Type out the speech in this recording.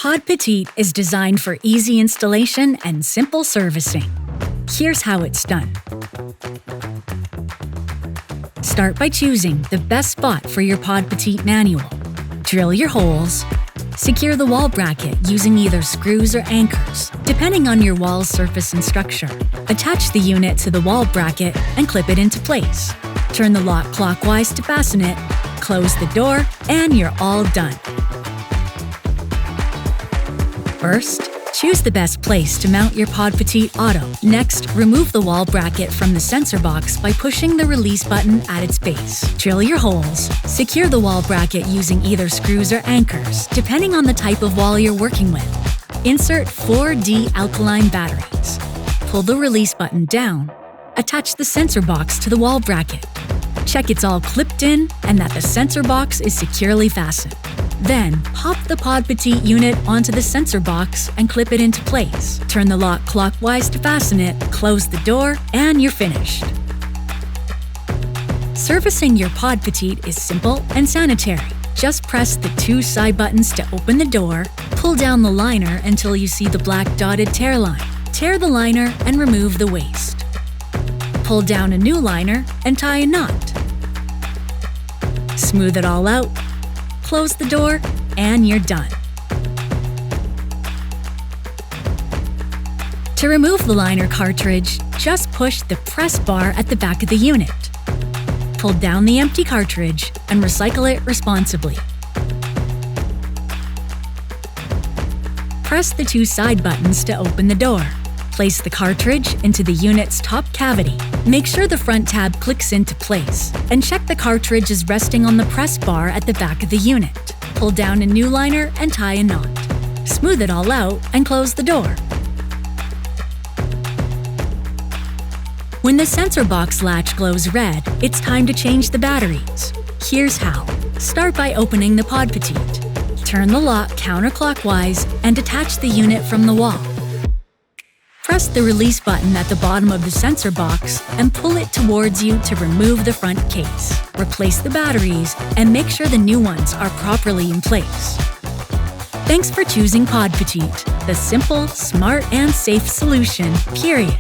Pod Petite is designed for easy installation and simple servicing. Here's how it's done. Start by choosing the best spot for your Pod Petite manual. Drill your holes. Secure the wall bracket using either screws or anchors, depending on your wall's surface and structure. Attach the unit to the wall bracket and clip it into place. Turn the lock clockwise to fasten it, close the door, and you're all done. First, choose the best place to mount your Pod Petite Auto. Next, remove the wall bracket from the sensor box by pushing the release button at its base. Drill your holes. Secure the wall bracket using either screws or anchors, depending on the type of wall you're working with. Insert 4D alkaline batteries. Pull the release button down. Attach the sensor box to the wall bracket. Check it's all clipped in and that the sensor box is securely fastened. Then, pop the Pod Petite unit onto the sensor box and clip it into place. Turn the lock clockwise to fasten it, close the door, and you're finished. Servicing your Pod Petite is simple and sanitary. Just press the two side buttons to open the door, pull down the liner until you see the black dotted tear line. Tear the liner and remove the waste. Pull down a new liner and tie a knot. Smooth it all out. Close the door, and you're done. To remove the liner cartridge, just push the press bar at the back of the unit. Pull down the empty cartridge and recycle it responsibly. Press the two side buttons to open the door. Place the cartridge into the unit's top cavity. Make sure the front tab clicks into place, and check the cartridge is resting on the press bar at the back of the unit. Pull down a new liner and tie a knot. Smooth it all out and close the door. When the sensor box latch glows red, it's time to change the batteries. Here's how. Start by opening the Pod Petite. Turn the lock counterclockwise and detach the unit from the wall. Press the release button at the bottom of the sensor box and pull it towards you to remove the front case. Replace the batteries and make sure the new ones are properly in place. Thanks for choosing Pod Petite, the simple, smart, and safe solution, period.